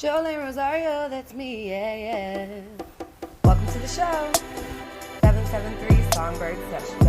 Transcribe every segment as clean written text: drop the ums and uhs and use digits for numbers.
JOLIN, Rosario, that's me, yeah. Welcome to the show. 773 Songbird Sessions.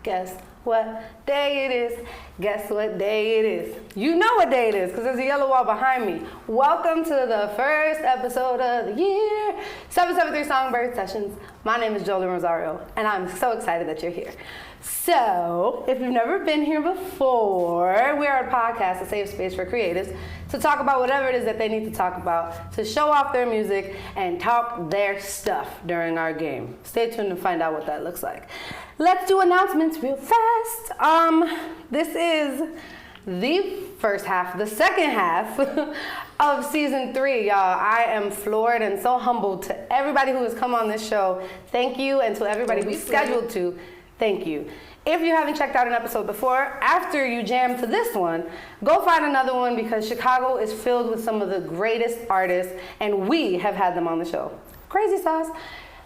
Guess what day it is? Guess what day it is? You know what day it is because there's a yellow wall behind me. Welcome to the first episode of the year, 773 Songbird Sessions. My name is JOLIN Rosario, and I'm so excited that you're here. So, if you've never been here before, we are a podcast, a safe space for creatives to talk about whatever it is that they need to talk about, to show off their music and talk their stuff during our game. Stay tuned to find out what that looks like. Let's do announcements real fast. This is the first half, the second half of season 3, y'all. I am floored and so humbled to everybody who has come on this show. Thank you, and to everybody who's scheduled to. Thank you. If you haven't checked out an episode before, after you jam to this one, go find another one because Chicago is filled with some of the greatest artists, and we have had them on the show. Crazy sauce.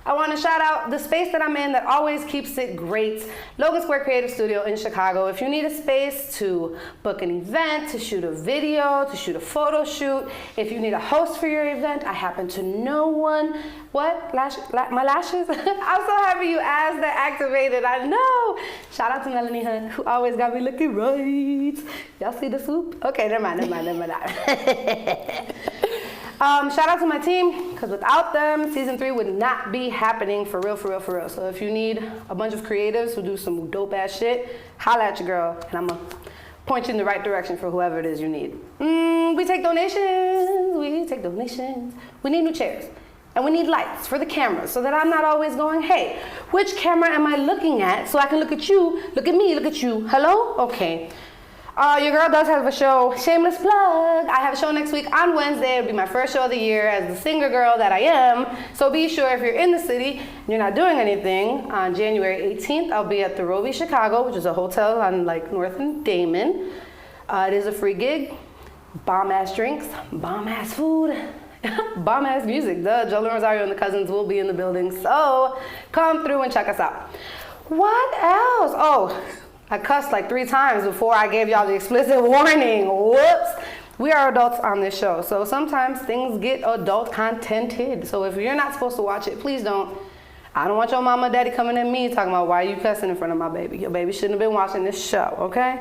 I want to shout out the space that I'm in that always keeps it great, Logan Square Creative Studio in Chicago. If you need a space to book an event, to shoot a video, to shoot a photo shoot, if you need a host for your event, I happen to know one. What? My lashes? I'm so happy you asked that activated. I know. Shout out to Melanie Hunt, who always got me looking right. Y'all see the swoop? Okay, never mind. Shout out to my team, because without them, season 3 would not be happening for real. So if you need a bunch of creatives who do some dope ass shit, holla at your girl, and I'm gonna point you in the right direction for whoever it is you need. We take donations. We need new chairs. And we need lights for the cameras so that I'm not always going, hey, which camera am I looking at so I can look at you, look at me, look at you. Hello? Okay. Your girl does have a show, shameless plug. I have a show next week on Wednesday. It'll be my first show of the year as the singer girl that I am. So be sure if you're in the city and you're not doing anything, on January 18th, I'll be at the ROWB Chicago, which is a hotel on North and Damon. It is a free gig. Bomb ass drinks, bomb ass food, bomb ass music. JOLIN Rosario and the cousins will be in the building. So come through and check us out. What else? Oh, I cussed 3 times before I gave y'all the explicit warning. Whoops. We are adults on this show, so sometimes things get adult contented. So if you're not supposed to watch it, please don't. I don't want your mama and daddy coming at me talking about why you cussing in front of my baby. Your baby shouldn't have been watching this show, okay?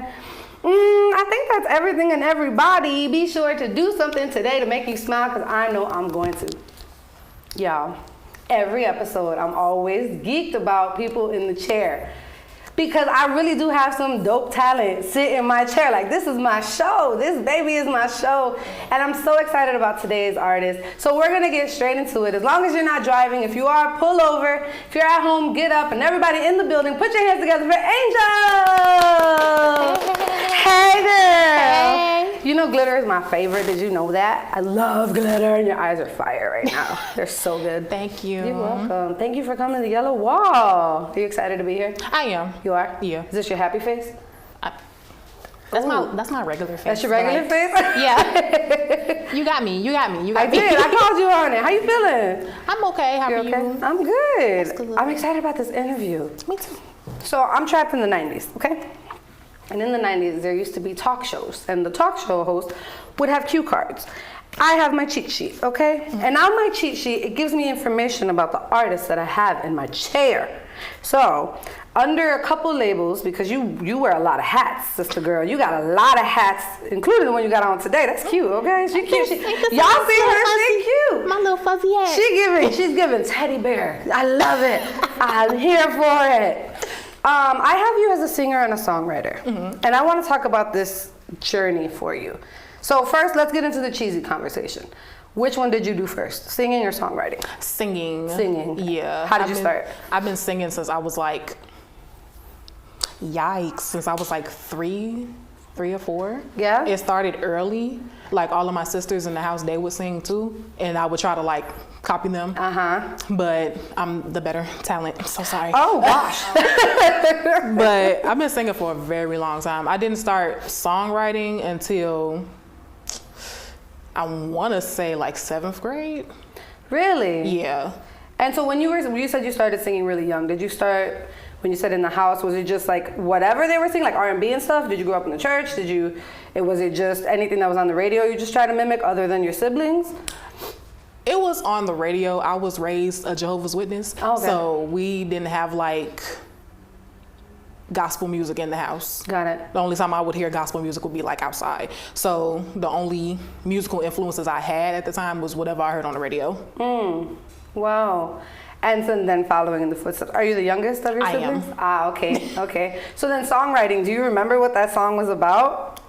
I think that's everything and everybody. Be sure to do something today to make you smile, because I know I'm going to. Y'all, every episode I'm always geeked about people in the chair, because I really do have some dope talent sit in my chair. This is my show. This baby is my show. And I'm so excited about today's artist. So we're gonna get straight into it. As long as you're not driving, if you are, pull over. If you're at home, get up. And everybody in the building, put your hands together for Angel. Hey girl. Hey. You know glitter is my favorite. Did you know that? I love glitter, and your eyes are fire right now. They're so good. Thank you. You're welcome. Thank you for coming to the Yellow Wall. Are you excited to be here? I am. You are? Yeah. Is this your happy face? That's my regular face. That's your regular face? Yeah. You got me. I did. I called you on it. How you feeling? I'm okay. How are you? Okay? I'm good. That's good. I'm excited about this interview. Me too. So I'm trapped in the 90s, okay? And in the 90s, there used to be talk shows, and the talk show host would have cue cards. I have my cheat sheet, okay? Mm-hmm. And on my cheat sheet, it gives me information about the artists that I have in my chair. So, under a couple labels, because you wear a lot of hats, sister girl. You got a lot of hats, including the one you got on today. That's cute, okay? She cute. Y'all see her? She cute. My little fuzzy hat. She's giving teddy bear. I love it. I'm here for it. I have you as a singer and a songwriter, and I want to talk about this journey for you. So first, let's get into the cheesy conversation. Which one did you do first, singing or songwriting? Singing. Yeah. How did you start? I've been singing since I was since I was 3, 3 or 4. Yeah. It started early. Like all of my sisters in the house, they would sing too, and I would try to like copy them. But I'm the better talent. I'm so sorry. Oh gosh. But I've been singing for a very long time. I didn't start songwriting until I want to say like 7th grade. Really? Yeah. And so when you said you started singing really young, did you start when you said in the house? Was it just like whatever they were singing, like R&B and stuff? Did you grow up in the church? Was it just anything that was on the radio you just try to mimic other than your siblings? It was on the radio. I was raised a Jehovah's Witness. Okay. So we didn't have like gospel music in the house. Got it. The only time I would hear gospel music would be like outside. So the only musical influences I had at the time was whatever I heard on the radio. Wow. And so then following in the footsteps. Are you the youngest of your siblings? I am. Okay. Okay. So then songwriting, do you remember what that song was about?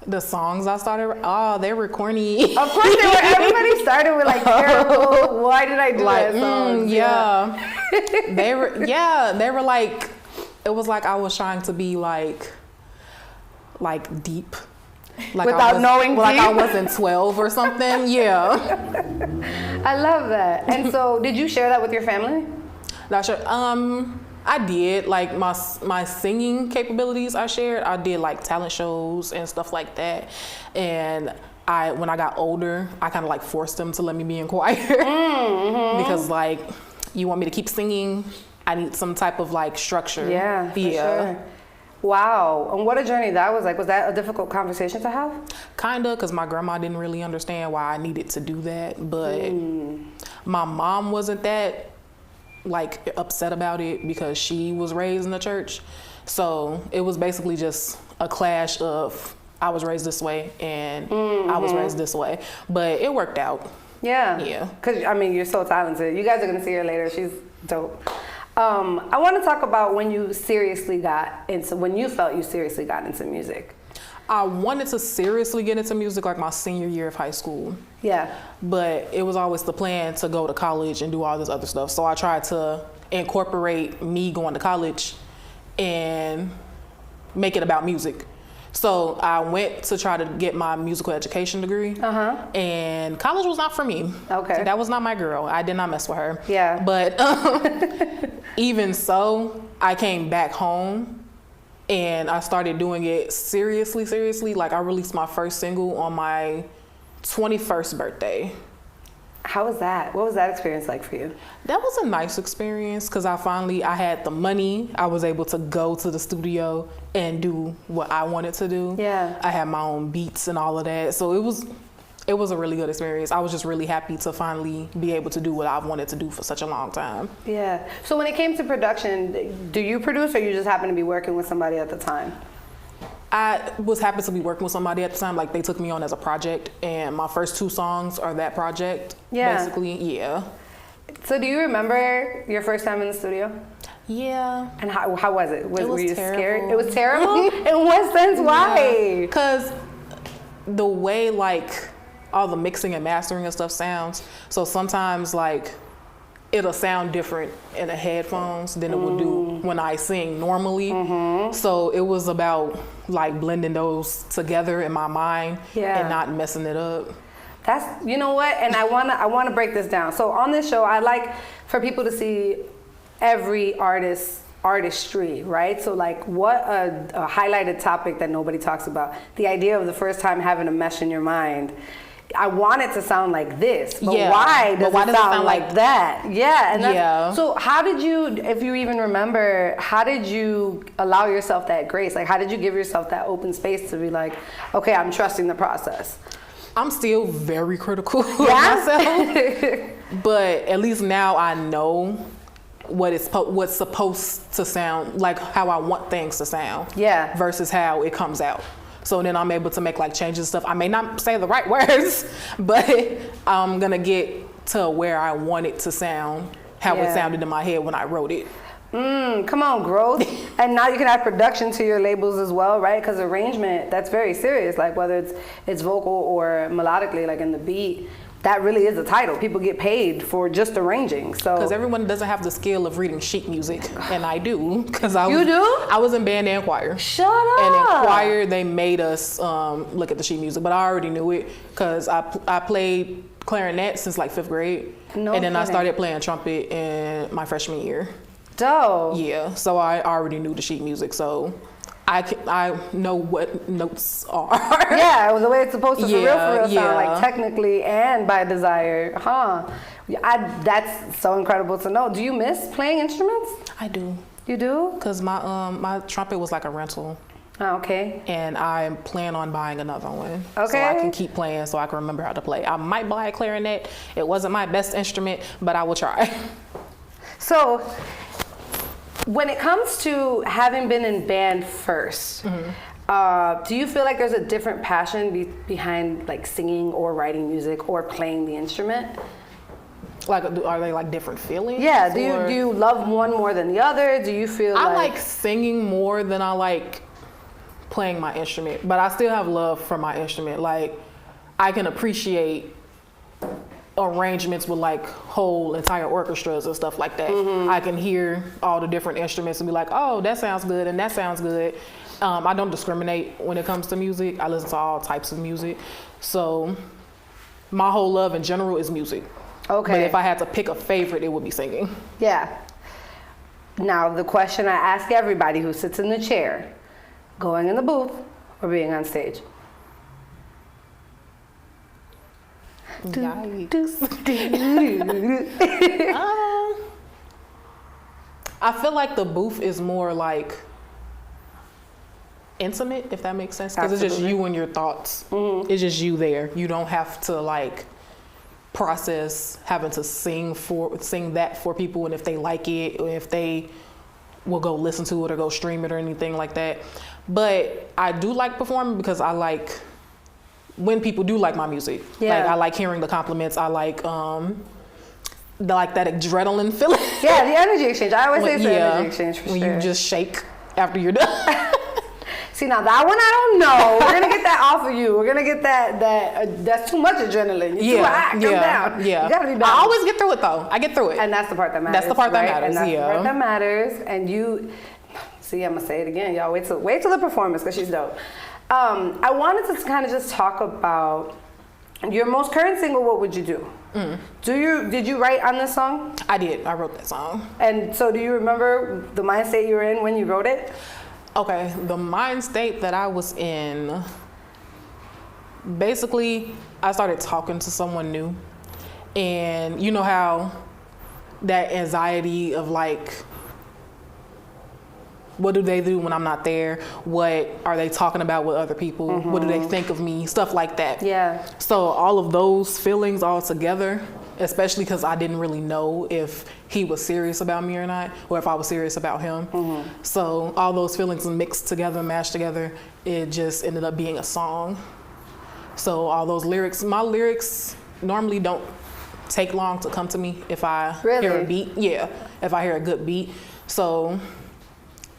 The songs I started, they were corny. Of course they were. Everybody started with like terrible, why did I do that song? Yeah. They were like, it was like I was trying to be like deep. Like Without knowing like deep? I wasn't 12 or something. Yeah. I love that. And so did you share that with your family? Not sure. I did, like my singing capabilities I shared. I did like talent shows and stuff like that. And when I got older, I kind of like forced them to let me be in choir. Because like, you want me to keep singing, I need some type of like structure. Yeah, for sure. Wow, and what a journey that was like. Was that a difficult conversation to have? Kinda, because my grandma didn't really understand why I needed to do that. But my mom wasn't that like upset about it because she was raised in the church. So it was basically just a clash of I was raised this way and I was raised this way. But it worked out. Yeah. Yeah. Because, I mean, you're so talented. You guys are going to see her later. She's dope. I want to talk about when you when you felt you seriously got into music. I wanted to seriously get into music like my senior year of high school. Yeah. But it was always the plan to go to college and do all this other stuff. So I tried to incorporate me going to college and make it about music. So I went to try to get my musical education degree. And college was not for me. Okay. That was not my girl. I did not mess with her. Yeah. But even so, I came back home and I started doing it seriously. Like I released my first single on my 21st birthday. How was that? What was that experience like for you? That was a nice experience because I had the money. I was able to go to the studio and do what I wanted to do. Yeah. I had my own beats and all of that. So it was a really good experience. I was just really happy to finally be able to do what I've wanted to do for such a long time. Yeah. So when it came to production, do you produce or you just happen to be working with somebody at the time? I was happy to be working with somebody at the time. Like they took me on as a project and my first 2 songs are that project. Yeah. Basically, yeah. So do you remember your first time in the studio? Yeah. And how was it? Were you terrible. scared? It was terrible? In what sense? Why? Because the way like all the mixing and mastering and stuff sounds, so sometimes like it'll sound different in the headphones than it will do when I sing normally. So it was about like blending those together in my mind and not messing it up. That's, you know what, and I wanna break this down. So on this show, I like for people to see every artistry, right? So like what a highlighted topic that nobody talks about. The idea of the first time having a mesh in your mind. I want it to sound like this, but why does it sound like that? Yeah, and so how did you, if you even remember, how did you allow yourself that grace? Like how did you give yourself that open space to be like, okay, I'm trusting the process? I'm still very critical of myself, but at least now I know what's supposed to sound, like how I want things to sound versus how it comes out. So then I'm able to make like changes and stuff. I may not say the right words, but I'm gonna get to where I want it to sound, how it sounded in my head when I wrote it. Come on, growth. And now you can add production to your labels as well, right? Because arrangement, that's very serious. Like whether it's vocal or melodically, like in the beat. that really is a title. People get paid for just arranging. So because everyone doesn't have the skill of reading sheet music, and I do. Because You do? I was in band and choir. Shut up. And in choir, they made us look at the sheet music, but I already knew it because I played clarinet since like 5th grade, and then I started playing trumpet in my freshman year. Dope. Yeah, so I already knew the sheet music, so I know what notes are. Yeah, the way it's supposed to for real sound, like technically and by desire, huh? That's so incredible to know. Do you miss playing instruments? I do. You do? Because my trumpet was like a rental. Oh, okay. And I plan on buying another one. Okay. So I can keep playing so I can remember how to play. I might buy a clarinet. It wasn't my best instrument, but I will try. So when it comes to having been in band first, do you feel like there's a different passion behind like singing or writing music or playing the instrument? Like, are they like different feelings? Yeah. Do you love one more than the other? Do you feel I like singing more than I like playing my instrument, but I still have love for my instrument. Like, I can appreciate arrangements with like whole entire orchestras and stuff like that. I can hear all the different instruments and be like, oh, that sounds good and that sounds good. I don't discriminate when it comes to music. I listen to all types of music. So my whole love in general is music. Okay. But if I had to pick a favorite, it would be singing. Yeah. Now, the question I ask everybody who sits in the chair, going in the booth or being on stage? I feel like the booth is more like intimate, if that makes sense, because it's just you and your thoughts. It's just you there. You don't have to like process having to sing that for people, and if they like it or if they will go listen to it or go stream it or anything like that. But I do like performing because I like when people do like my music. Yeah. Like I like hearing the compliments. I like that adrenaline feeling. Yeah, the energy exchange. I always say it's the energy exchange for sure. When you just shake after you're done. See, now that one I don't know. We're gonna get that off of you. We're gonna get that's too much adrenaline. You're too high. Come down. Yeah. You gotta be balanced. I always get through it though. I get through it. And that's the part that matters. That's the part that matters. And that's the part that matters. And you see, I'm gonna say it again, y'all. Wait till the performance because she's dope. I wanted to kind of just talk about your most current single. What would you do? Did you write on this song? I did. I wrote that song. And so, do you remember the mind state you were in when you wrote it? Okay, the mind state that I was in, basically, I started talking to someone new. And you know how that anxiety of like, what do they do when I'm not there? What are they talking about with other people? What do they think of me? Stuff like that. Yeah. So all of those feelings all together, especially because I didn't really know if he was serious about me or not, or if I was serious about him. So all those feelings mixed together, mashed together, it just ended up being a song. So all those lyrics, my lyrics normally don't take long to come to me if I hear a beat. Yeah, if I hear a good beat. So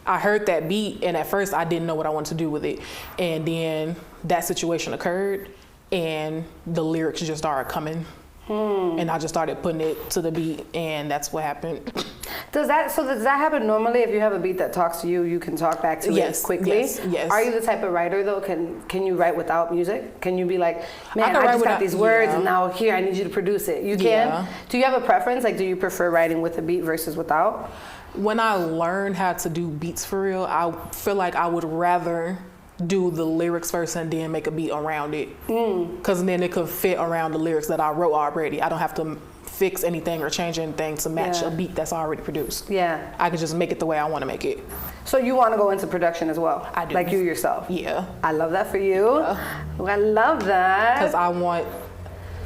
I heard that beat, and at first I didn't know what I wanted to do with it. And then that situation occurred, and the lyrics just started coming. And I just started putting it to the beat, and that's what happened. Does that happen normally? If you have a beat that talks to you, you can talk back to it quickly? Yes. Are you the type of writer, though? Can you write without music? Can you be like, man, I just got these words, and now here, I need you to produce it? You can? Do you have a preference? Like, do you prefer writing with a beat versus without? When I learned how to do beats for real, I feel like I would rather do the lyrics first and then make a beat around it. Because then it could fit around the lyrics that I wrote already. I don't have to fix anything or change anything to match a beat that's already produced. Yeah. I could just make it the way I want to make it. So you want to go into production as well? I do. Like you yourself? Yeah. I love that for you. I love that. Because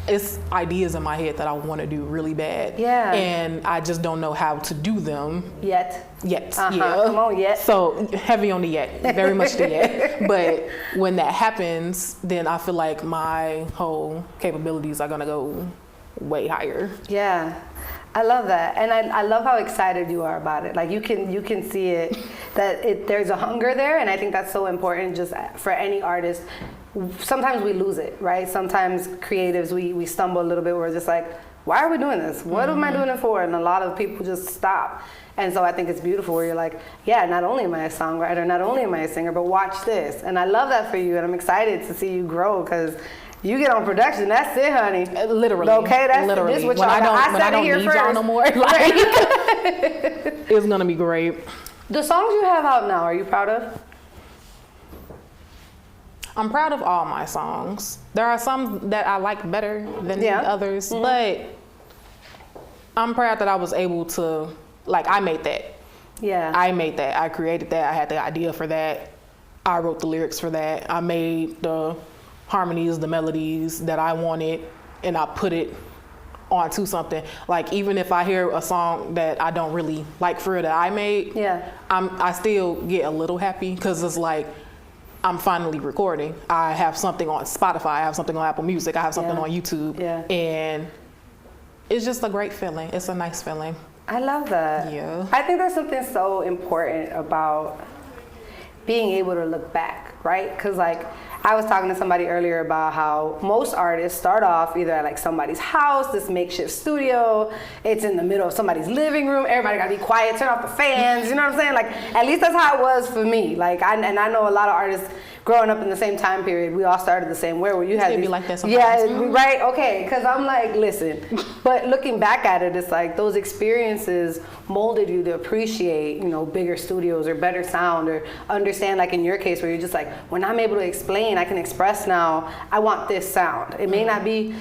it's ideas in my head that I want to do really bad. Yeah. And I just don't know how to do them. Yet. Yeah. Come on, yet. So heavy on the yet, very much the yet. But when that happens, then I feel like my whole capabilities are going to go way higher. Yeah. I love that, and I love how excited you are about it. Like you can see it, that there's a hunger there, and I think that's so important just for any artist. Sometimes we lose it, right? Sometimes creatives, we stumble a little bit. We're just like, why are we doing this? What am I doing it for? And a lot of people just stop. And so I think it's beautiful where you're like, yeah, not only am I a songwriter, not only am I a singer, but watch this. And I love that for you, and I'm excited to see you grow, because you get on production, that's it, honey. Literally. Okay, that's literally. This what when y'all I don't need y'all no more, like, it's gonna be great. The songs you have out now, are you proud of? I'm proud of all my songs. There are some that I like better than others, but I'm proud that I was able to, like, I made that. Yeah. I made that. I created that. I had the idea for that. I wrote the lyrics for that. I made the harmonies, the melodies that I wanted, and I put it onto something. Like, even if I hear a song that I don't really like for real that I made, I still get a little happy, because it's like, I'm finally recording. I have something on Spotify. I have something on Apple Music. I have something on YouTube. And it's just a great feeling. It's a nice feeling. I love that. Yeah. I think there's something so important about being able to look back, right? Because, like, I was talking to somebody earlier about how most artists start off either at like somebody's house, this makeshift studio, it's in the middle of somebody's living room, everybody gotta be quiet, turn off the fans, you know what I'm saying? Like, at least that's how it was for me. Like, I know a lot of artists growing up in the same time period, we all started the same way, where you had be like that sometimes. Yeah, right, okay, because I'm like, listen, but looking back at it, it's like those experiences molded you to appreciate, you know, bigger studios or better sound, or understand, like in your case, where you're just like, when I'm able to explain, I can express now, I want this sound. It may not be,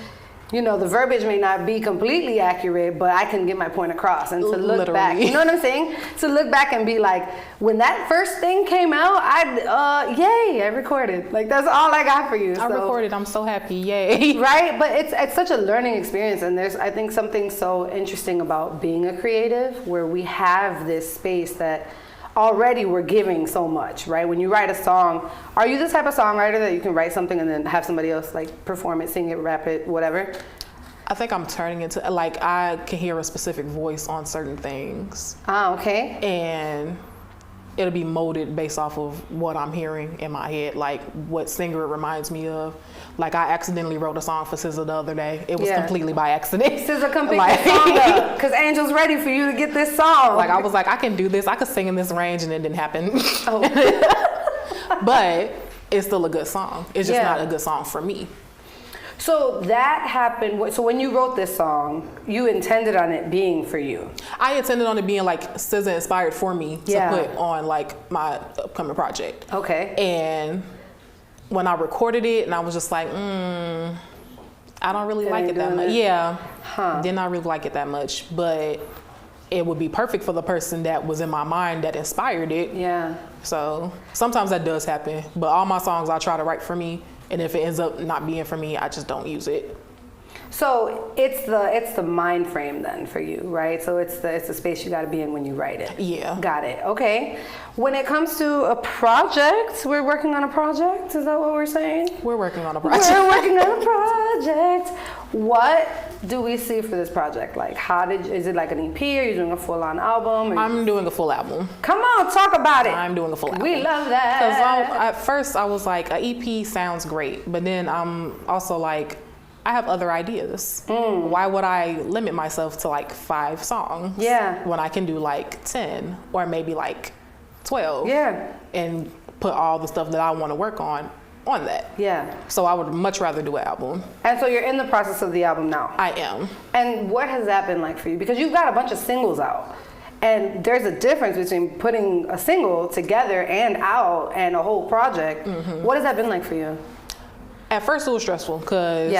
you know, the verbiage may not be completely accurate, but I can get my point across. And to look back, you know what I'm saying? To look back and be like, when that first thing came out, I recorded. Like, that's all I got for you. I recorded, I'm so happy, yay. Right, but it's such a learning experience, and there's, I think, something so interesting about being a creative, where we have this space that already we're giving so much, right? When you write a song, are you the type of songwriter that you can write something and then have somebody else like perform it, sing it, rap it, whatever? I think I'm turning into, like, I can hear a specific voice on certain things. Ah, okay. And it'll be molded based off of what I'm hearing in my head, like what singer it reminds me of. Like, I accidentally wrote a song for SZA the other day. It was completely by accident. SZA completely song up, because Angel's ready for you to get this song. Like, I was like, I can do this. I could sing in this range, and it didn't happen. Oh. But it's still a good song. It's just not a good song for me. So that happened. So when you wrote this song, you intended on it being for you. I intended on it being like SZA inspired for me to put on like my upcoming project. Okay. And when I recorded it, and I was just like, I don't really like it that much. Yeah. Did not really like it that much, but it would be perfect for the person that was in my mind that inspired it. Yeah. So sometimes that does happen, but all my songs I try to write for me. And if it ends up not being for me, I just don't use it. So it's the mind frame then for you, right? So it's the space you got to be in when you write it. Yeah. Got it. Okay. When it comes to a project, we're working on a project. Is that what we're saying? We're working on a project. We're working on a project. What do we see for this project? Like, is it like an EP? Are you doing a full-on album? I'm doing a full album. Come on, talk about it. I'm doing a full album. We love that. Because at first I was like, an EP sounds great, but then I'm also like, I have other ideas. Why would I limit myself to like 5 songs? Yeah. When I can do like 10 or maybe like 12. Yeah. And put all the stuff that I want to work on that. Yeah. So I would much rather do an album. And so you're in the process of the album now? I am. And what has that been like for you? Because you've got a bunch of singles out. And there's a difference between putting a single together and out and a whole project. What has that been like for you? At first it was stressful because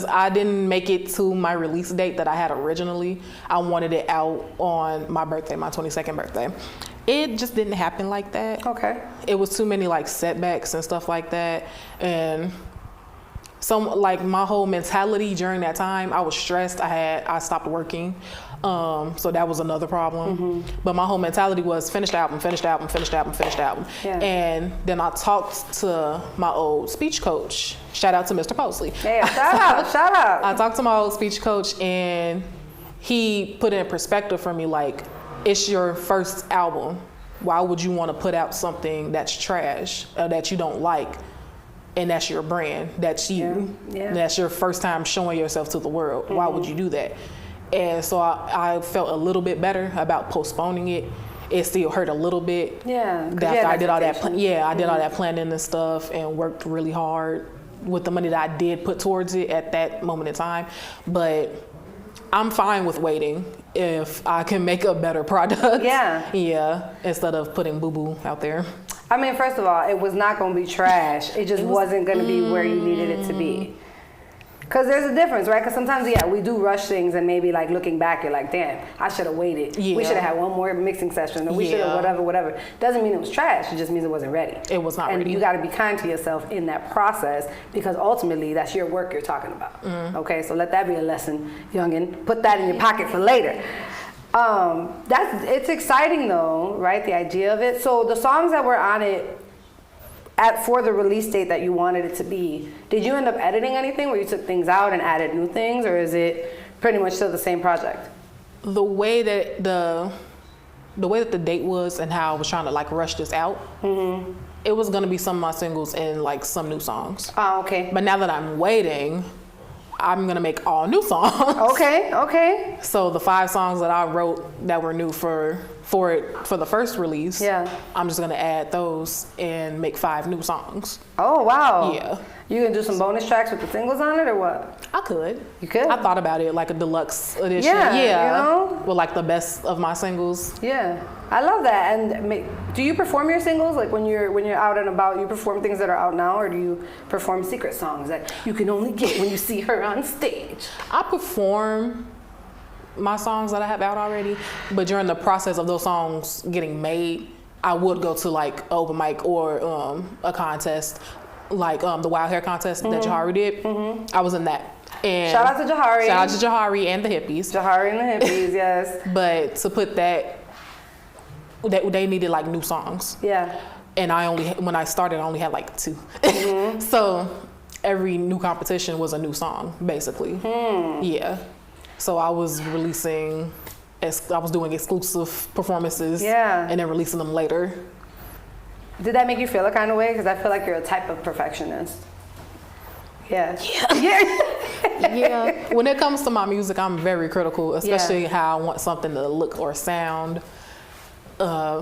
I didn't make it to my release date that I had originally. I wanted it out on my birthday, my 22nd birthday. It just didn't happen like that. Okay. It was too many like setbacks and stuff like that. And like my whole mentality during that time, I was stressed. I stopped working. So that was another problem. But my whole mentality was finish the album, finish the album, finish the album, finish the album. Yeah. And then I talked to my old speech coach. Shout out to Mr. Mosley. Yeah, shout out. I talked to my old speech coach, and he put it in perspective for me, like, it's your first album. Why would you want to put out something that's trash, that you don't like, and that's your brand, that's you, that's your first time showing yourself to the world? Why would you do that? And so I felt a little bit better about postponing it. It still hurt a little bit. Yeah. After I did all that, I did all that planning and stuff and worked really hard with the money that I did put towards it at that moment in time. But I'm fine with waiting if I can make a better product. Yeah, instead of putting boo-boo out there. I mean, first of all, it was not going to be trash. It just wasn't going to be where you needed it to be. Because there's a difference, right? Because sometimes, we do rush things, and maybe like looking back, you're like, damn, I should have waited. We should have had one more mixing session, or we should have whatever. Doesn't mean it was trash. It just means it wasn't ready. It was not ready. And you got to be kind to yourself in that process, because ultimately that's your work you're talking about. Okay, so let that be a lesson, youngin. Put that in your pocket for later. It's exciting though, right? The idea of it. So the songs that were on it for the release date that you wanted it to be, did you end up editing anything where you took things out and added new things, or is it pretty much still the same project? The way that the date was and how I was trying to like rush this out, it was gonna be some of my singles and like some new songs. Oh, okay. But now that I'm waiting, I'm gonna make all new songs. Okay. So the 5 songs that I wrote that were new for the first release, I'm just gonna add those and make 5 new songs. Oh wow. Yeah. You gonna do some bonus tracks with the singles on it or what? I could. You could? I thought about it, like a deluxe edition. Yeah. You know? With like the best of my singles. Yeah. I love that. And do you perform your singles? Like when you're out and about, you perform things that are out now, or do you perform secret songs that you can only get when you see her on stage? I perform my songs that I have out already, but during the process of those songs getting made, I would go to like open mic or a contest, like the Wild Hair contest that Jahari did. I was in that. And shout out to Jahari. Shout out to Jahari and the Hippies. Jahari and the Hippies, yes. But to put that they needed like new songs. Yeah. And when I started, I only had like 2. So every new competition was a new song, basically. Yeah. So I was doing exclusive performances. Yeah. And then releasing them later. Did that make you feel a kind of way? Because I feel like you're a type of perfectionist. Yeah. Yeah. When it comes to my music, I'm very critical, especially how I want something to look or sound.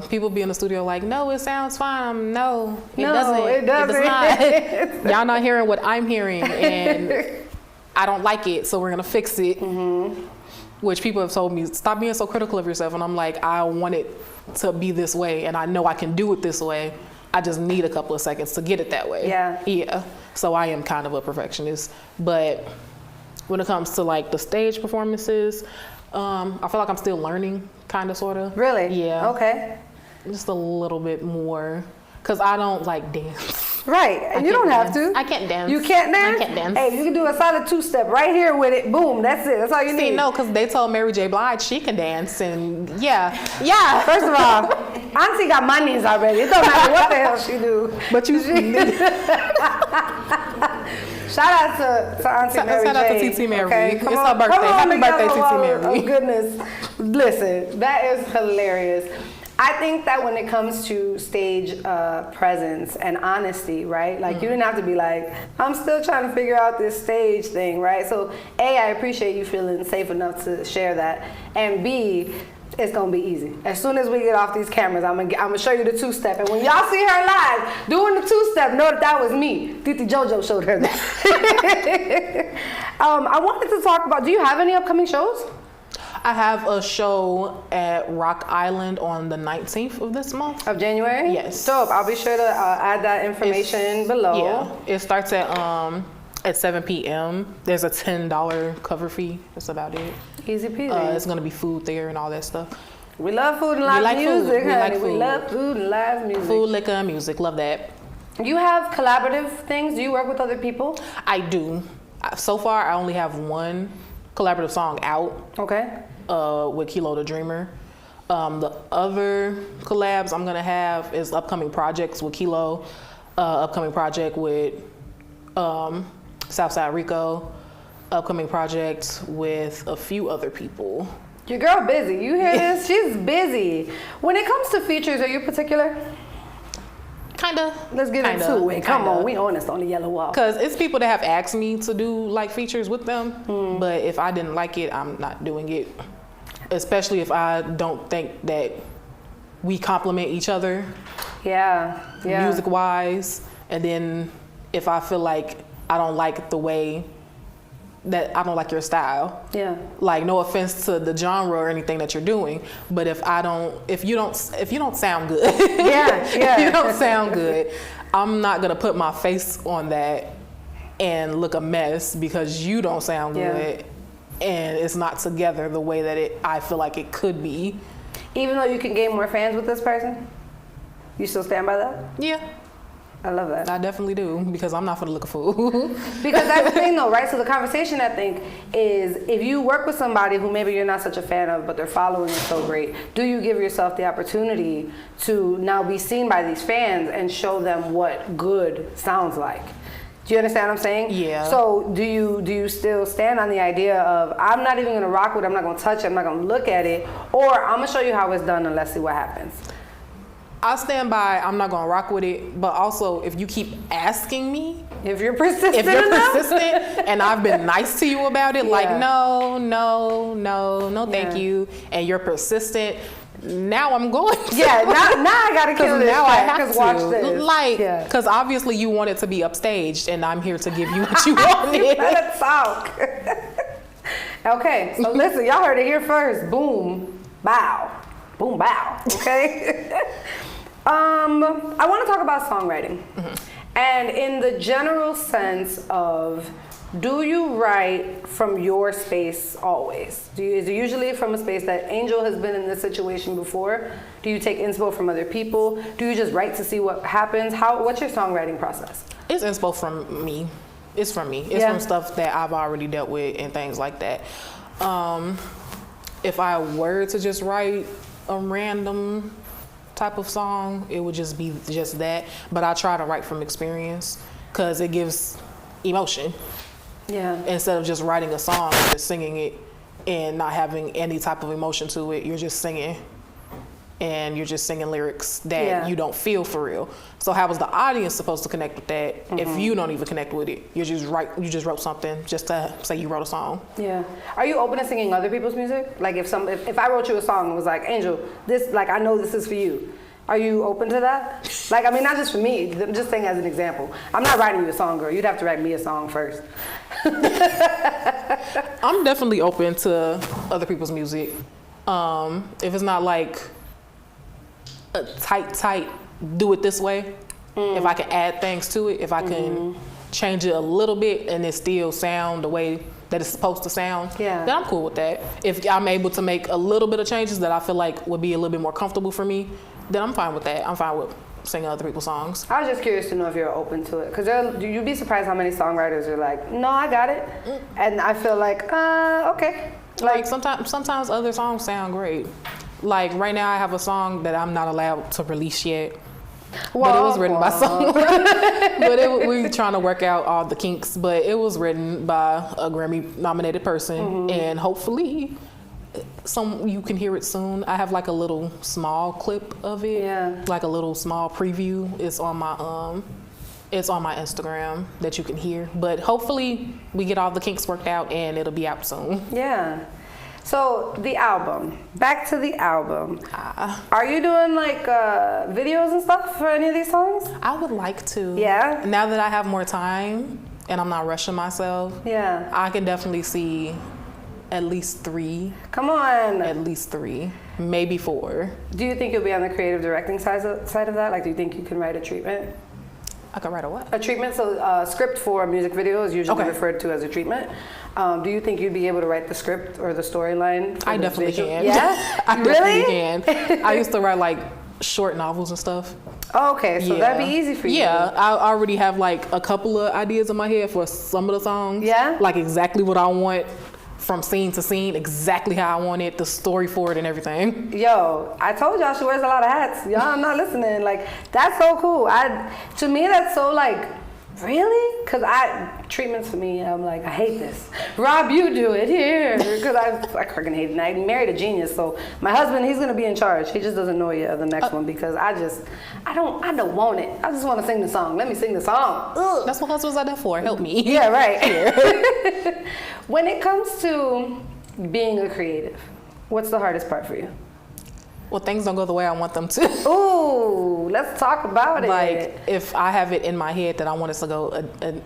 People be in the studio like, no, it sounds fine. No, it doesn't. It does not. Y'all not hearing what I'm hearing, and I don't like it, so we're gonna fix it. Which people have told me, stop being so critical of yourself, and I'm like, I want it to be this way, and I know I can do it this way. I just need a couple of seconds to get it that way. Yeah. So I am kind of a perfectionist, but when it comes to like the stage performances, I feel like I'm still learning, kind of, sort of. Really? Yeah. Okay. Just a little bit more, because I don't like dance. Right, and you don't have to. I can't dance. You can't dance? I can't dance. Hey, you can do a solid 2-step right here with it. Boom, that's it. That's all you need. No, because they told Mary J. Blige she can dance, and yeah. First of all, Auntie got my knees already. It don't matter what the hell she do. But you. Shout out to Auntie Mary J. Shout out to TT Mary. Okay, It's her birthday. Happy birthday, TT Mary. Oh goodness, listen, that is hilarious. I think that when it comes to stage presence and honesty, right? Like you didn't have to be like, I'm still trying to figure out this stage thing, right? So A, I appreciate you feeling safe enough to share that, and B, it's gonna be easy. As soon as we get off these cameras, I'm gonna show you the 2-step, and when y'all see her live doing the 2-step, know that was me. Titi JoJo showed her that. I wanted to talk about. Do you have any upcoming shows? I have a show at Rock Island on the 19th of this month. Of January? Yes. Dope. I'll be sure to add that information below. Yeah. It starts at 7 p.m. There's a $10 cover fee. That's about it. Easy peasy. It's going to be food there and all that stuff. We love food and live music, honey. We love food and live music. Food, liquor, and music. Love that. You have collaborative things? Do you work with other people? I do. So far, I only have one collaborative song out. Okay. With Kilo the Dreamer. The other collabs I'm gonna have is upcoming projects with Kilo, upcoming project with Southside Rico, upcoming project with a few other people. Your girl busy. You hear this? She's busy. When it comes to features, are you particular? Kinda. Let's get into it. Come on, we honest on the yellow wall. Because it's people that have asked me to do like features with them, but if I didn't like it, I'm not doing it. Especially if I don't think that we complement each other. Yeah. Music wise, and then if I feel like I don't like the way that I don't like your style. Yeah. Like, no offense to the genre or anything that you're doing, but if you don't sound good, if you don't sound good, I'm not gonna put my face on that and look a mess because you don't sound good and it's not together the way that I feel like it could be. Even though you can gain more fans with this person, you still stand by that? Yeah. I love that. I definitely do, because I'm not gonna look a fool. Because that's the thing though, right? So the conversation, I think, is if you work with somebody who maybe you're not such a fan of, but their following is so great, do you give yourself the opportunity to now be seen by these fans and show them what good sounds like? Do you understand what I'm saying? Yeah. So do you still stand on the idea of, I'm not even gonna rock with it, I'm not gonna touch it, I'm not gonna look at it, or I'm gonna show you how it's done and let's see what happens? I stand by, I'm not gonna rock with it, but also if you keep asking me, if you're persistent and I've been nice to you about it, like no, thank you, and you're persistent, now I'm going to. Yeah, now I gotta kill this. Now I have to. Watch this. Like, because obviously you want it to be upstaged, and I'm here to give you what you wanted. Let it talk. Okay, so listen, y'all heard it here first. Boom, bow. Boom, bow. Okay. I want to talk about songwriting, and in the general sense of, do you write from your space always? Is it usually from a space that Angel has been in this situation before? Do you take inspo from other people? Do you just write to see what happens? What's your songwriting process? It's inspo from me. It's from me. It's from stuff that I've already dealt with and things like that. If I were to just write a random type of song, it would just be just that, but I try to write from experience because it gives emotion. Instead of just writing a song and just singing it and not having any type of emotion to it, you're just singing and you're just singing lyrics that you don't feel for real. So how is the audience supposed to connect with that if you don't even connect with it? You just wrote something just to say you wrote a song. Yeah. Are you open to singing other people's music? Like if I wrote you a song and was like, Angel, this, like, I know this is for you. Are you open to that? Like, I mean, not just for me, I'm just saying as an example. I'm not writing you a song, girl. You'd have to write me a song first. I'm definitely open to other people's music. If it's not like a tight, do it this way. If I can add things to it, if I can change it a little bit and it still sound the way that it's supposed to sound, then I'm cool with that. If I'm able to make a little bit of changes that I feel like would be a little bit more comfortable for me, then I'm fine with that. I'm fine with singing other people's songs. I was just curious to know if you're open to it, because you'd be surprised how many songwriters are like, no, I got it, and I feel like, okay. Like sometimes other songs sound great. Like right now I have a song that I'm not allowed to release yet. But it was written by someone. But we were trying to work out all the kinks, but it was written by a Grammy nominated person, and hopefully you can hear it soon. I have like a little small clip of it, like a little small preview. It's on my Instagram that you can hear, but hopefully we get all the kinks worked out and it'll be out soon. Yeah. So the album, back to the album. Are you doing like videos and stuff for any of these songs? I would like to. Yeah. Now that I have more time and I'm not rushing myself, I can definitely see at least 3. Come on. At least 3, maybe 4. Do you think you'll be on the creative directing side of that? Like, do you think you can write a treatment? I can write a what? A treatment. So script for a music video is usually referred to as a treatment. Do you think you'd be able to write the script or the storyline? I definitely can. Yeah? I definitely can. I used to write like short novels and stuff. Oh, okay, so that'd be easy for you. Yeah, I already have like a couple of ideas in my head for some of the songs. Yeah? Like exactly what I want from scene to scene, exactly how I want it, the story for it and everything. Yo, I told y'all she wears a lot of hats. Y'all not listening. Like, that's so cool. To me, that's so like Really? Because treatments for me, I'm like, I hate this. Rob, you do it here. Because I freaking hate it. And I married a genius, so my husband, he's going to be in charge. He just doesn't know yet of the next one because I don't want it. I just want to sing the song. Let me sing the song. Ugh. That's what husbands are there for. Help me. Yeah, right. When it comes to being a creative, what's the hardest part for you? Well, things don't go the way I want them to. Ooh, let's talk about it. Like, if I have it in my head that I want it to go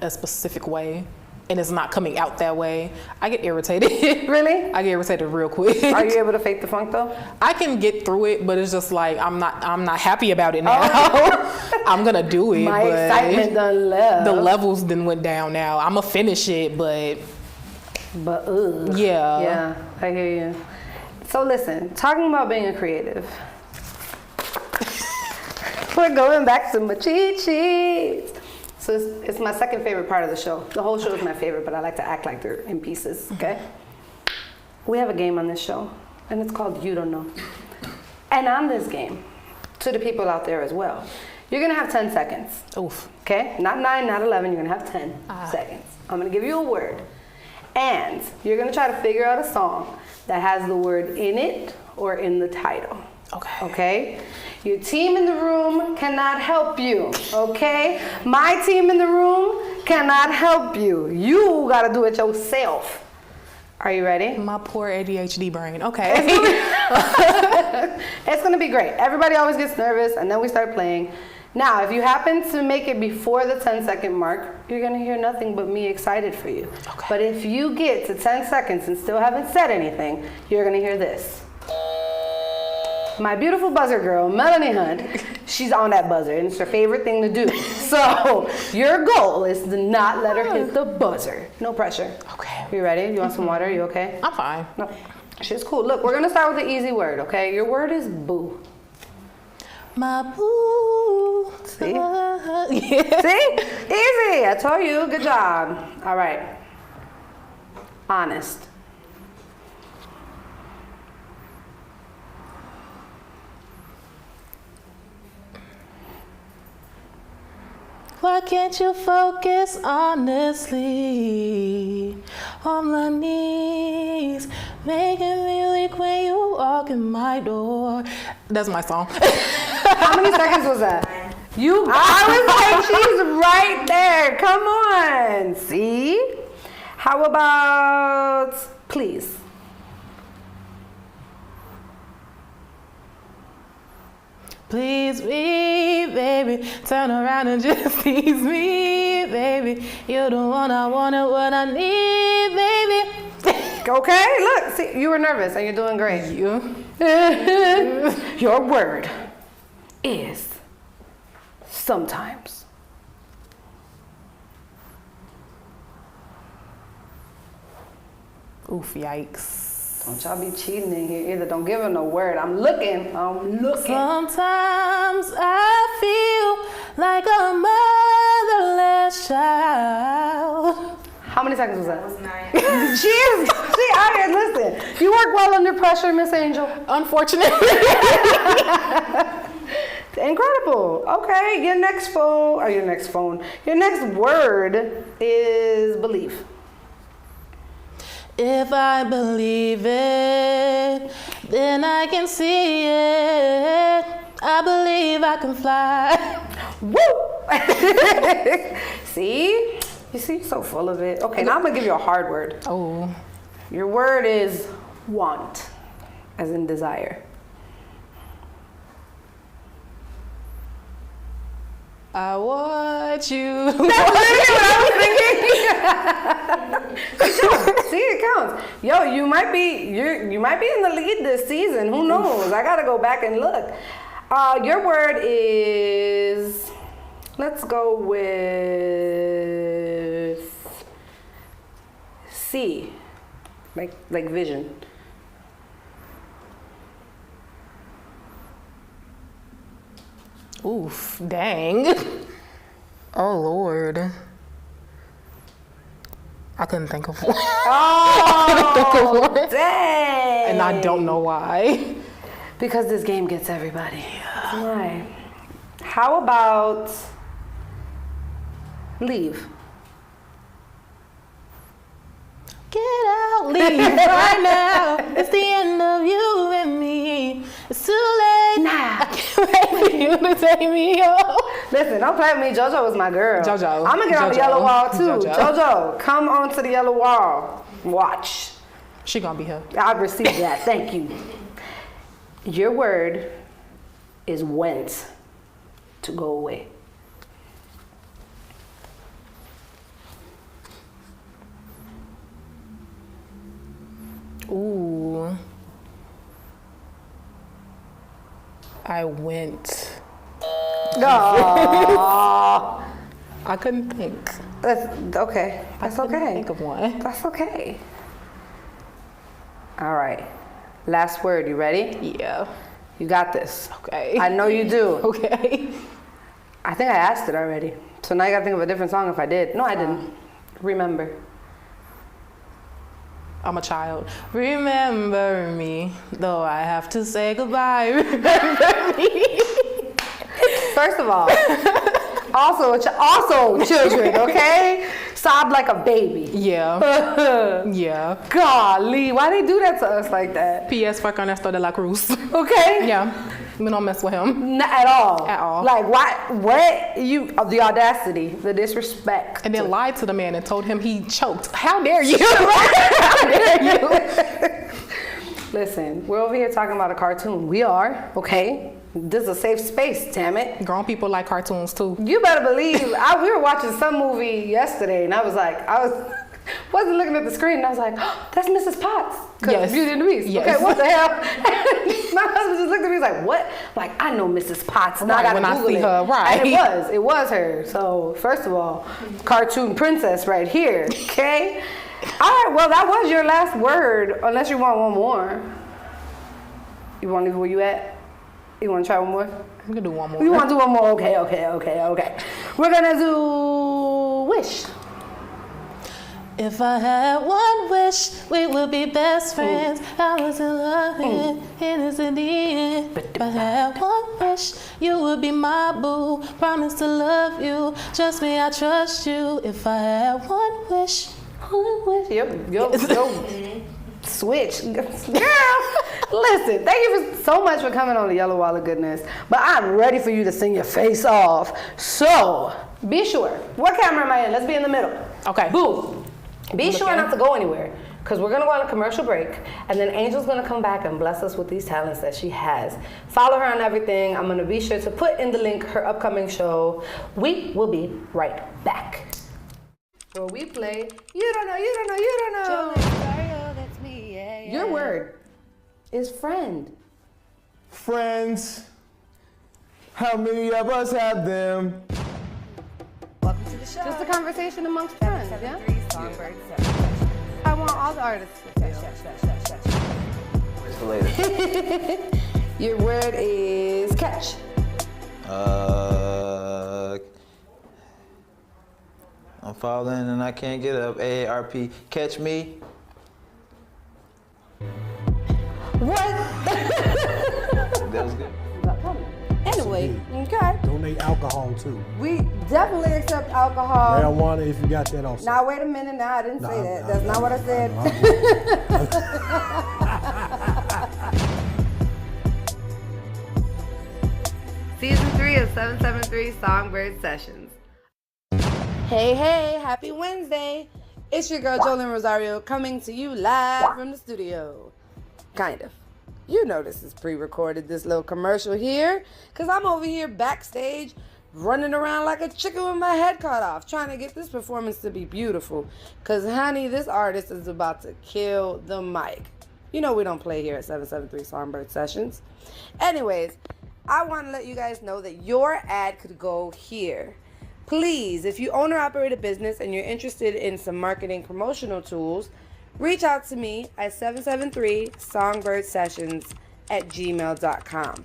a specific way, and it's not coming out that way, I get irritated. Really? I get irritated real quick. Are you able to fake the funk though? I can get through it, but it's just like I'm not happy about it now. Oh. I'm gonna do it. My excitement done left. The levels then went down now. I'm gonna finish it, but ugh. Yeah, I hear you. So listen, talking about being a creative, we're going back to my cheat sheets. So it's my second favorite part of the show. The whole show is my favorite, but I like to act like they're in pieces, okay? We have a game on this show, and it's called You Don't Know. And on this game, to the people out there as well, you're gonna have 10 seconds. Oof. Okay? Not 9, not 11, you're gonna have 10 seconds. I'm gonna give you a word. And you're gonna try to figure out a song that has the word in it or in the title. Okay. Okay? Your team in the room cannot help you. Okay? My team in the room cannot help you. You gotta do it yourself. Are you ready? My poor ADHD brain. Okay. It's gonna be great. Everybody always gets nervous and then we start playing. Now, if you happen to make it before the 10-second mark, you're gonna hear nothing but me excited for you. Okay. But if you get to 10 seconds and still haven't said anything, you're gonna hear this. My beautiful buzzer girl, Melanie Hunt, she's on that buzzer and it's her favorite thing to do. So your goal is to not let her hit the buzzer. No pressure. Okay. You ready? You want some water? You okay? I'm fine. No. Shit's cool. Look, we're gonna start with the easy word, okay? Your word is boo. My boo. See? Yeah. See? Easy. I told you. Good job. All right. Honest. Why can't you focus honestly on my knees, making me weak when you walk in my door? That's my song. How many seconds was that? I was like, she's right there. Come on. See? How about please? Please me, baby. Turn around and just tease me, baby. You're the one I want and what I need, baby. Okay, look. See, you were nervous and you're doing great. Your word is sometimes. Oof, yikes. Don't y'all be cheating in here either. Don't give her no word. I'm looking. Sometimes I feel like a motherless child. How many seconds was that? That was 9. She out here. Listen, you work well under pressure, Miss Angel. Unfortunately. Incredible. Okay, your next word is believe. If I believe it, then I can see it. I believe I can fly. Woo! See? You see, you're so full of it. Okay, now I'm gonna give you a hard word. Oh. Your word is want, as in desire. I want you. That's literally what I was thinking. See, it counts. Yo, you might be in the lead this season. Who knows? I gotta go back and look. Your word is, let's go with see, like vision. Oof, dang. Oh, Lord. I couldn't think of one. Oh, dang. And I don't know why. Because this game gets everybody. Why? How about Leave. Get out, leave right now. It's the end of you and me. It's too late. Nah. I can't wait for you to take me home. Listen, don't play with me. JoJo was my girl. JoJo. I'm gonna get on the yellow wall too. JoJo. JoJo, come onto the yellow wall. Watch. She gonna be here. I received that. Thank you. Your word is went to go away. Ooh. I went. Aww. I couldn't think. That's okay. That's okay. Think of one. That's okay. All right. Last word. You ready? Yeah. You got this. Okay. I know you do. Okay. I think I asked it already. So now you gotta think of a different song if I did. No, I didn't. Remember. I'm a child. Remember me, though I have to say goodbye. Remember me. First of all, also children, okay? Sob like a baby. Yeah. Yeah. Golly, why they do that to us like that? P.S. Fuck Ernesto de la Cruz. Okay? Yeah. We don't mess with him. Not at all. At all. Like, why? What? The audacity, the disrespect. And then lied to the man and told him he choked. How dare you? How dare you? Listen, we're over here talking about a cartoon. We are, okay? This is a safe space, damn it. Grown people like cartoons too. You better believe, we were watching some movie yesterday and I wasn't looking at the screen and I was like, oh, that's Mrs. Potts. Yes. Beauty and the Beast. Yes. Okay, what the hell? My husband just looked at me, he's like, what? Like, I know Mrs. Potts. Now Right, I gotta when Google I see it. her, right. And it was her. So, first of all, cartoon princess right here, okay? All right, well, that was your last word, unless you want one more. You want to leave where you at? You want to try one more? We can do one more. You want to do one more? Okay. We're going to do wish. If I had one wish, we would be best friends. I was in love and it's in the end. If I had one wish, you would be my boo. Promise to love you. Trust me, I trust you. If I had one wish. Yo. Switch. Girl, listen, thank you so much for coming on the Yellow Wall of Goodness. But I'm ready for you to sing your face off. So, be sure. What camera am I in? Let's be in the middle. Okay. Boom. Be sure not to go anywhere, because we're going to go on a commercial break, and then Angel's going to come back and bless us with these talents that she has. Follow her on everything. I'm going to be sure to put in the link her upcoming show. We will be right back. Where we play, you don't know. ROSARIO, that's me, yeah. Your word is friend. Friends, how many of us have them? Welcome to the show. Just a conversation amongst friends, yeah? 773 Songbird sessions. I want all the artists to feel. Where's the later? Your word is catch. I'm falling and I can't get up. AARP, catch me. What? That was good. Anyway, okay. Donate alcohol too. We definitely accept alcohol. Marijuana, if you got that also. Now wait a minute. Now I didn't say that. That's not what I said. Season 3 of 773 Songbird Sessions. Hey, happy Wednesday. It's your girl JOLIN Rosario coming to you live from the studio. Kind of. You know this is pre-recorded, this little commercial here, because I'm over here backstage running around like a chicken with my head cut off, trying to get this performance to be beautiful. Because, honey, this artist is about to kill the mic. You know we don't play here at 773 Songbird Sessions. Anyways, I want to let you guys know that your ad could go here. Please, if you own or operate a business and you're interested in some marketing promotional tools, reach out to me at 773songbirdsessions@gmail.com.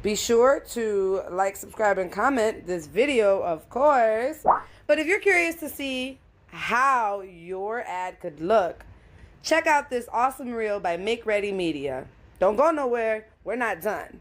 Be sure to like, subscribe, and comment this video, of course. But if you're curious to see how your ad could look, check out this awesome reel by Make Ready Media. Don't go nowhere. We're not done.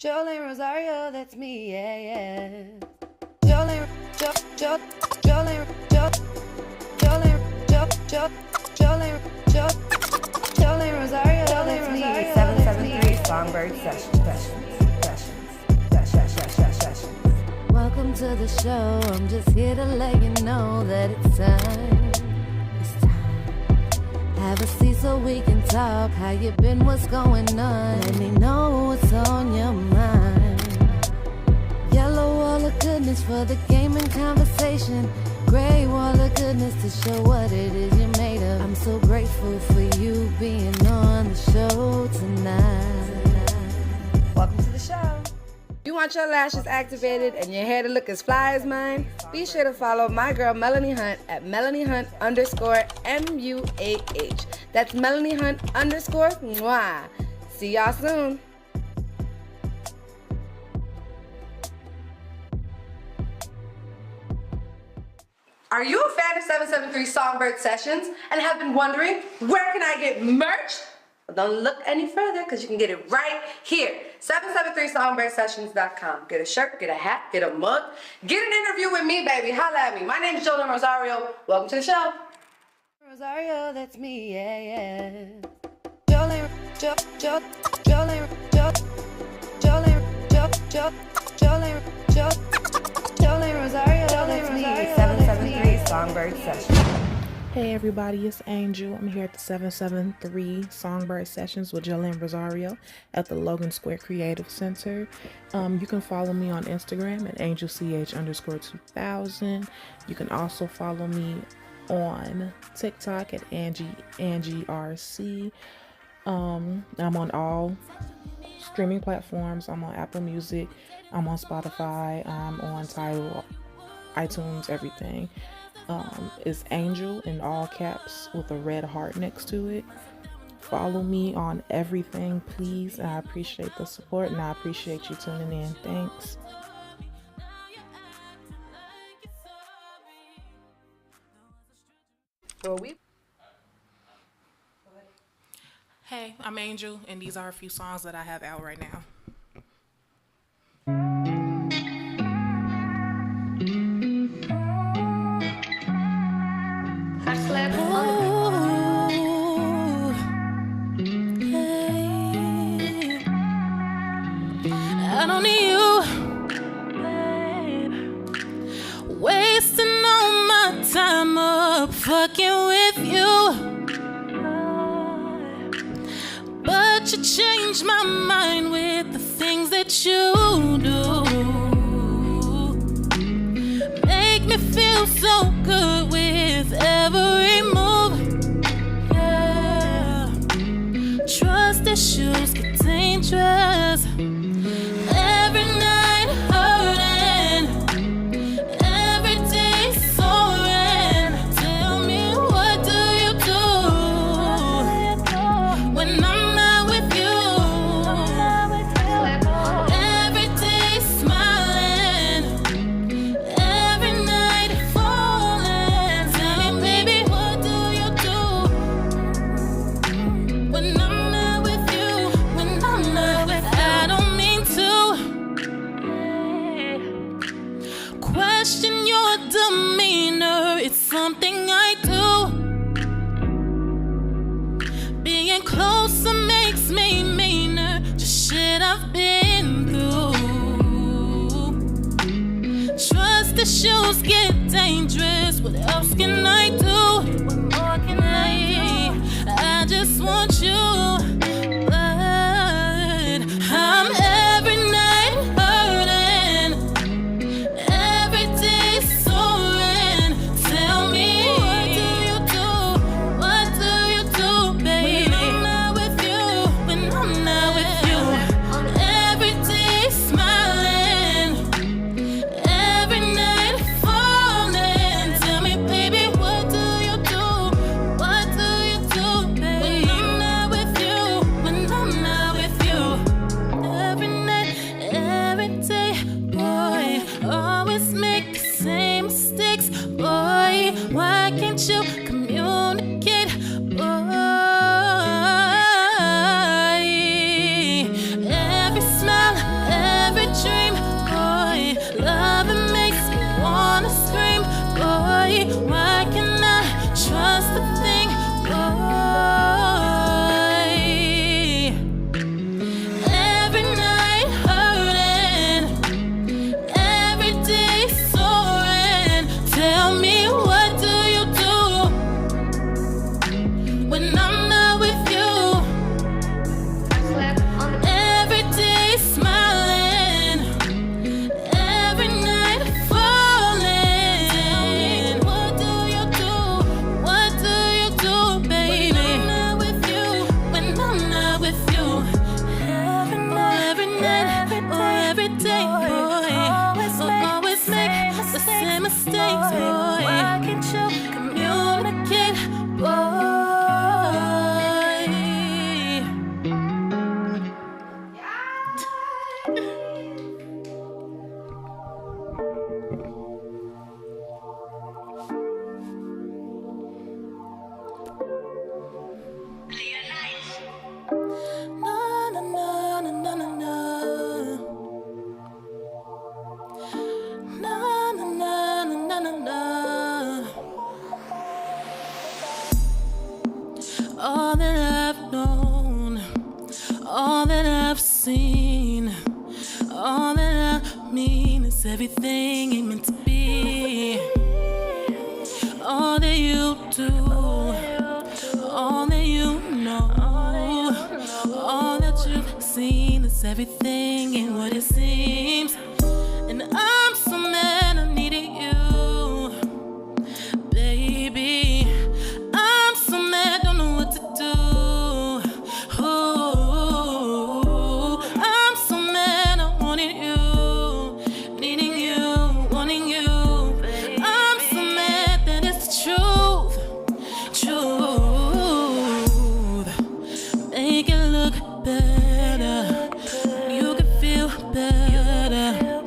JOLIN, ROSARIO, that's me, yeah, yeah. JOLIN, JOLIN, ROSARIO, that's me. 773 Songbird Sessions. Welcome to the show. I'm just here to let you know that it's time. It's time. Have a seat so we can talk. How you been? What's going on? Let me know what's on your mind. Yellow wall of goodness for the game and conversation. Gray wall of goodness to show what it is you're made of. I'm so grateful for you being on the show tonight. Welcome to the show. You want your lashes activated and your hair to look as fly as mine? Be sure to follow my girl Melanie Hunt at MelanieHunt_MUAH. That's Melanie Hunt _mwah. See y'all soon. Are you a fan of 773 Songbird Sessions and have been wondering, where can I get merch? Well, don't look any further because you can get it right here. 773SONGBIRDSessions.com. Get a shirt, get a hat, get a mug, get an interview with me, baby. Holla at me. My name is JOLIN Rosario. Welcome to the show. Rosario, that's me, yeah, yeah. JOLIN, JOLIN, Rosario, that's me. 773 Songbird Sessions. Hey everybody, it's Angel. I'm here at the 773 Songbird Sessions with JOLIN Rosario at the Logan Square Creative Center. You can follow me on Instagram at AngelCH_2000. You can also follow me on TikTok at AngieRC. I'm on all streaming platforms. I'm on Apple Music. I'm on Spotify. I'm on Tidal, iTunes, everything. It's Angel in all caps with a red heart next to it. Follow me on everything, please. I appreciate the support and I appreciate you tuning in. Thanks. Hey, I'm Angel, and these are a few songs that I have out right now. I don't need you, wasting all my time up fucking with you, but you changed my mind with the things that you do. Make me feel so good with every move. Yeah, trust issues get dangerous. Every night hurting, every day soaring. Tell me, what do you do when I'm not with you? Every day smiling, every night falling. Tell me, baby, what do you do when I'm not with you? When I'm not with you, I don't mean to question your demeanor. It's something I do. Being closer makes me meaner. Just shit I've been through. Trust issues get dangerous. What else can I do? What more can I all that I've known, all that I've seen, all that I mean is everything ain't meant to be. All that you do, all that you know, all that you've seen is everything ain't what it seems. And I'm so mad I needed you, baby. I'm so mad, don't know what to do. Ooh, I'm so mad I wanted you, needing you, wanting you. I'm so mad that it's the truth, truth. Make it look better, you can feel better,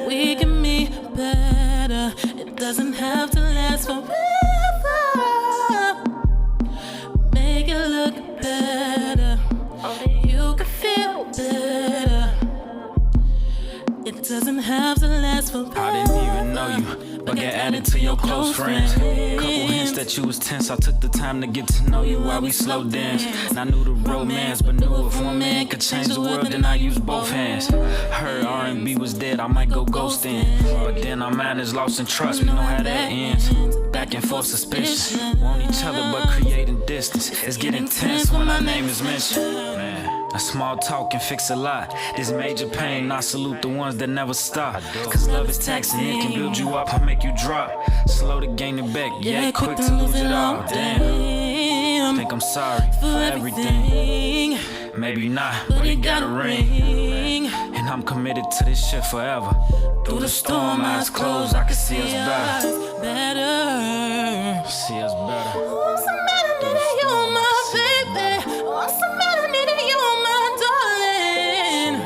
we can be better. It doesn't have to last forever. Make it look better, you can feel better. It doesn't have to last forever. I didn't even know you, but get added to your close friends. Couple hints that you was tense, I took the time to get to know you while we slow dance. And I knew the romance, but knew if one man could change the world, then I use both hands. Heard R&B was dead, I might go ghosting, but then our mind is lost in trust, we know how that ends. Back and forth suspicion, want each other but creating distance. It's getting tense when our name is mentioned. Man, a small talk can fix a lot. This major pain, I salute the ones that never stop. Cause love is taxing, it can build you up or make you drop. Slow to gain it back, yeah, quick to lose it all. Damn, think I'm sorry for everything. Maybe not, but it got a ring. And I'm committed to this shit forever. Through the storm, eyes closed, I can see us better. See us better. Oh, so mad I needed you, my baby. Oh, so mad I needed you, my darling.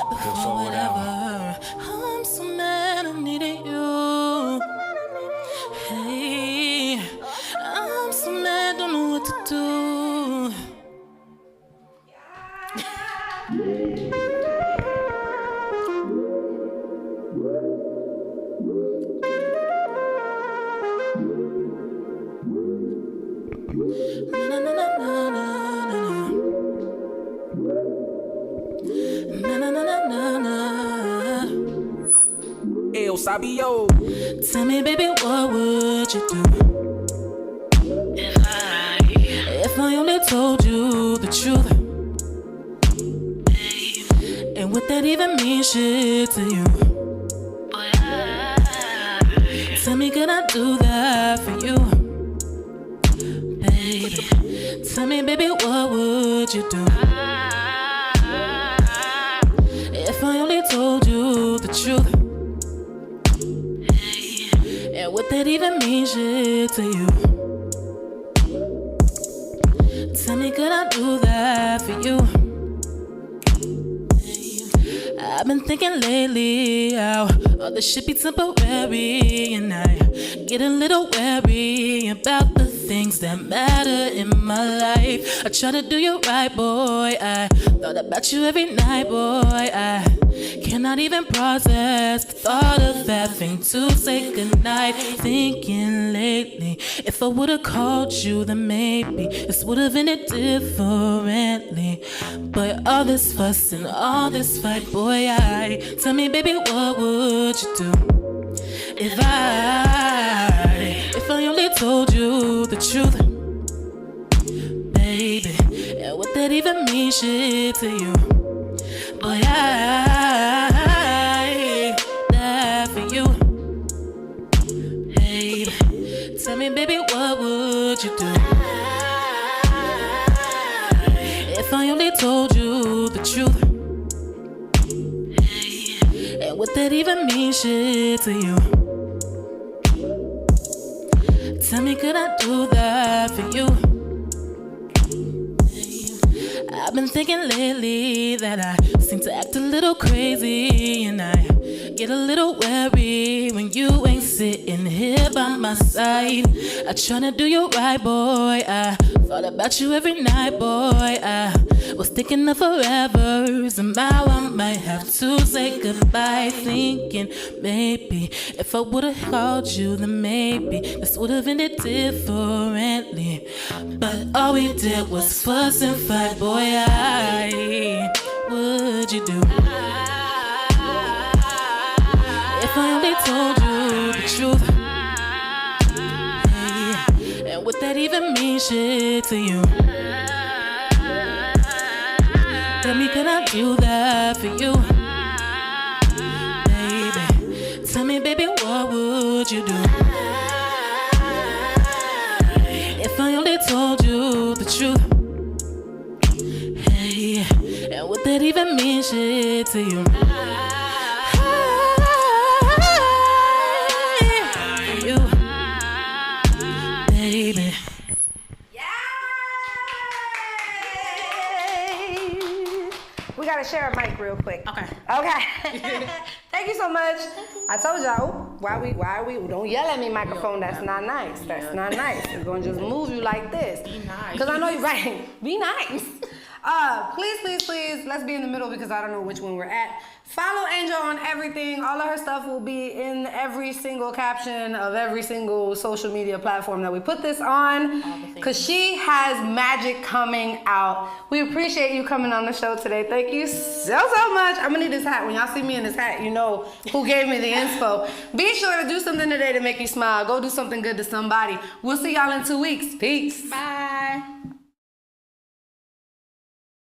Before whatever, I'm so mad I needed you. Hey, I'm so mad, don't know what to do. Na, na, na, na, na, na, na. Na, na, na, na, na, na. El Sabio. Tell me, baby, what would you do if I only told you the truth? And would that even mean shit to you? Tell me, could I do that for you? Baby, tell me, baby, what would you do if I only told you the truth? And would that even mean shit to you? Tell me, could I do that for you? I've been thinking lately how all this shit be temporary, and I get a little wary about the things that matter in my life. I try to do you right, boy. I thought about you every night, boy. I cannot even process the thought of having to say goodnight. Thinking lately, if I would've called you, then maybe this would've ended differently. But all this fuss and all this fight, boy, tell me, baby, what would you do if I only told you the truth, baby? And would that even mean shit to you? Boy, I die for you, baby. Tell me, baby, what would you do if I only told you the truth? And would that even mean shit to you? Tell me, could I do that for you? I've been thinking lately that I seem to act a little crazy, and I get a little wary when you ain't sitting here by my side. I tryna do you right, boy. I thought about you every night, boy. I was thinking of forevers, and now I might have to say goodbye. Thinking maybe if I would've called you, then maybe this would've ended differently. lately. But all we did was fuss and fight, boy, what'd you do? If I only told you the truth, hey, and would that even mean shit to you? Tell me, could I do that for you? Baby, tell me, baby, what would you do? If I only told you the truth, hey, and would that even mean shit to you? You, baby. We gotta share a mic real quick. Okay. Thank you so much. I told y'all, why are we, don't yell at me, microphone. That's not nice. That's not nice. We're gonna just move you like this. Be nice. Because I know you're right. Be nice. Please, let's be in the middle because I don't know which one we're at. Follow Angel on everything. All of her stuff will be in every single caption of every single social media platform that we put this on, because she has magic coming out. We appreciate you coming on the show today. Thank you so much. I'm gonna need this hat. When y'all see me in this hat, you know who gave me the inspo. Be sure to do something today to make you smile. Go do something good to somebody. We'll see y'all in 2 weeks. Peace. Bye.